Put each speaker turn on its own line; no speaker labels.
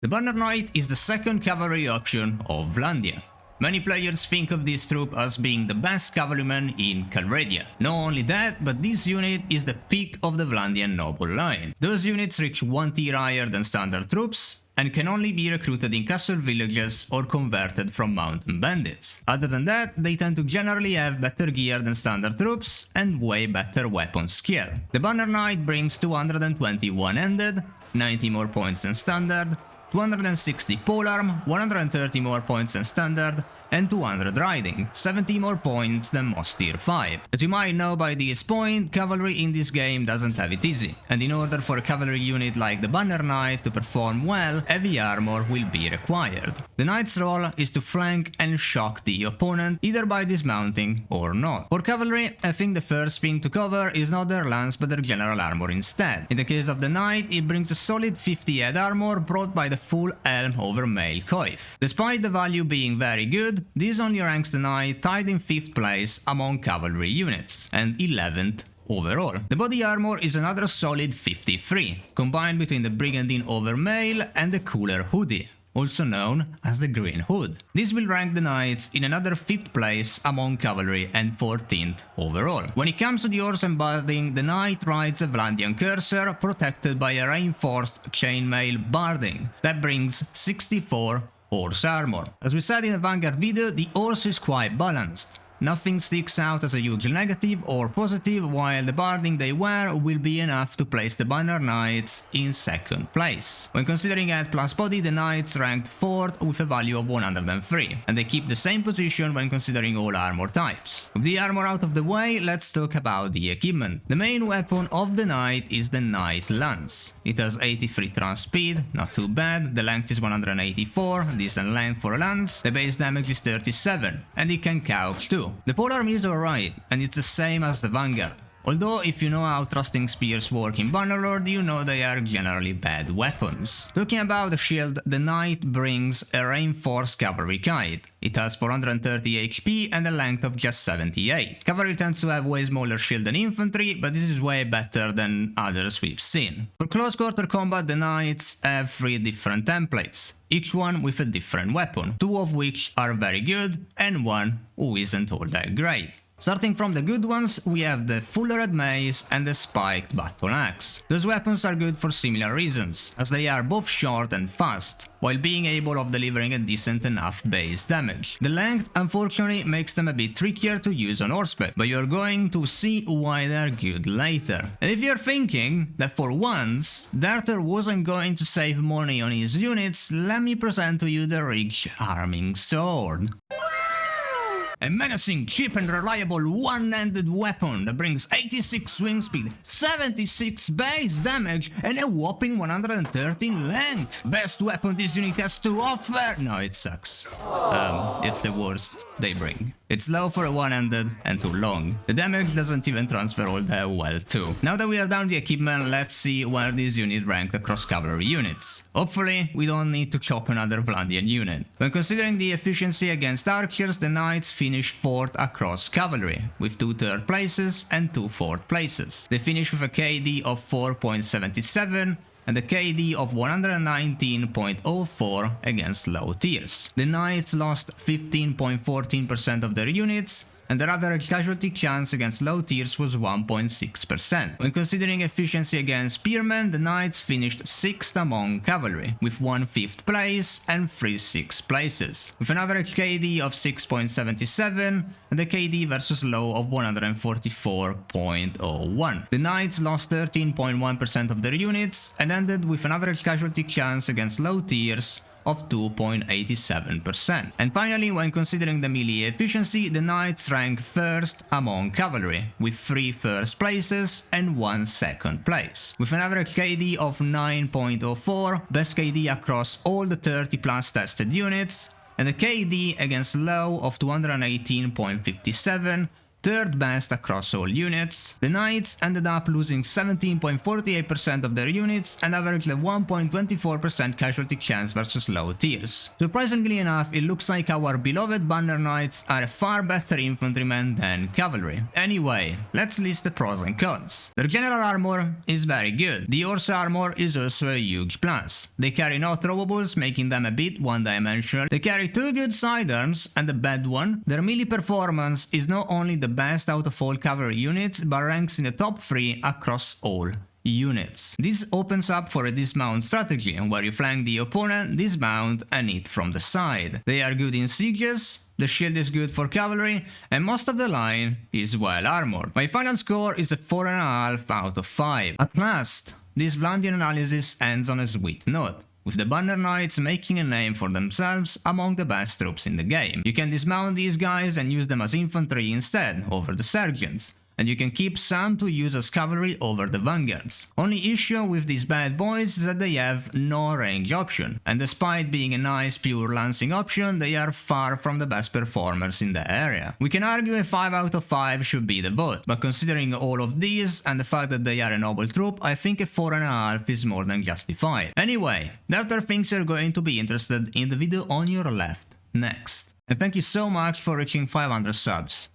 The Banner Knight is the second cavalry option of Vlandia. Many players think of this troop as being the best cavalryman in Calradia. Not only that, but this unit is the peak of the Vlandian noble line. Those units reach 1 tier higher than standard troops, and can only be recruited in castle villages or converted from mountain bandits. Other than that, they tend to generally have better gear than standard troops and way better weapon skill. The Banner Knight brings 220 one-handed, 90 more points than standard, 260 polearm, 130 more points than standard, and 200 riding, 70 more points than most tier 5. As you might know by this point, cavalry in this game doesn't have it easy, and in order for a cavalry unit like the Banner Knight to perform well, heavy armor will be required. The Knight's role is to flank and shock the opponent, either by dismounting or not. For cavalry, I think the first thing to cover is not their lance but their general armor instead. In the case of the Knight, it brings a solid 50 head armor brought by the full helm over mail coif. Despite the value being very good, this only ranks the Knight tied in 5th place among cavalry units, and 11th overall. The body armor is another solid 53, combined between the Brigandine over mail and the cooler hoodie, also known as the Green Hood. This will rank the Knights in another 5th place among cavalry and 14th overall. When it comes to the horse and barding, the Knight rides a Vlandian cursor protected by a reinforced chainmail barding that brings 64 horse armor. As we said in the Vanguard video, the horse is quite balanced. Nothing sticks out as a huge negative or positive, while the barding they wear will be enough to place the Banner Knights in 2nd place. When considering head plus body, the Knights ranked 4th with a value of 103, and they keep the same position when considering all armor types. With the armor out of the way, let's talk about the equipment. The main weapon of the Knight is the Knight Lance. It has 83 thrust speed, not too bad, the length is 184, decent length for a lance, the base damage is 37, and it can couch too. The polearm is alright, and it's the same as the Vanguard. Although if you know how thrusting spears work in Bannerlord, you know they are generally bad weapons. Talking about the shield, the Knight brings a reinforced cavalry kite. It has 430 HP and a length of just 78. Cavalry tends to have way smaller shield than infantry, but this is way better than others we've seen. For close quarter combat, the Knights have 3 different templates, each one with a different weapon, 2 of which are very good and 1 who isn't all that great. Starting from the good ones, we have the full red mace and the spiked battle axe. Those weapons are good for similar reasons, as they are both short and fast, while being able of delivering a decent enough base damage. The length unfortunately makes them a bit trickier to use on horseback, but you're going to see why they're good later. And if you're thinking that for once Darter wasn't going to save money on his units, let me present to you the Ridge Arming Sword. A menacing, cheap and reliable one-handed weapon that brings 86 swing speed, 76 base damage and a whopping 113 length. Best weapon this unit has to offer? No, it sucks. It's the worst they bring. It's low for a one-handed and too long. The damage doesn't even transfer all that well too. Now that we are down the equipment, let's see where this unit ranked across cavalry units. Hopefully, we don't need to chop another Vlandian unit. When considering the efficiency against archers, the Knights finish 4th across cavalry, with 2 3rd places and 2 4th places. They finish with a KD of 4.77 and a KD of 119.04 against low tiers. The Knights lost 15.14% of their units, and their average casualty chance against low tiers was 1.6%. When considering efficiency against spearmen, the Knights finished 6th among cavalry, with 1 5th place and 3 6th places, with an average KD of 6.77 and a KD versus low of 144.01. The Knights lost 13.1% of their units and ended with an average casualty chance against low tiers of 2.87%. And finally, when considering the melee efficiency, the Knights rank 1st among cavalry, with 3 1st places and 1 2nd place, with an average KD of 9.04, best KD across all the 30 plus tested units, and a KD against low of 218.57, third best across all units. The Knights ended up losing 17.48% of their units and averaged a 1.24% casualty chance versus low tiers. Surprisingly enough, it looks like our beloved Banner Knights are a far better infantrymen than cavalry. Anyway, let's list the pros and cons. Their general armor is very good. The horse armor is also a huge plus. They carry no throwables, making them a bit one-dimensional. They carry two good sidearms and a bad one. Their melee performance is not only the best out of all cavalry units, but ranks in the top 3 across all units. This opens up for a dismount strategy, where you flank the opponent, dismount and hit from the side. They are good in sieges, the shield is good for cavalry, and most of the line is well armored. My final score is a 4.5 out of 5. At last, this Vlandian analysis ends on a sweet note, with the Banner Knights making a name for themselves among the best troops in the game. You can dismount these guys and use them as infantry instead, over the sergeants, and you can keep some to use as cavalry over the vanguards. Only issue with these bad boys is that they have no range option, and despite being a nice pure lancing option, they are far from the best performers in the area. We can argue a 5 out of 5 should be the vote, but considering all of these and the fact that they are a noble troop, I think a 4.5 is more than justified. Anyway, there are things you're going to be interested in the video on your left next. And thank you so much for reaching 500 subs.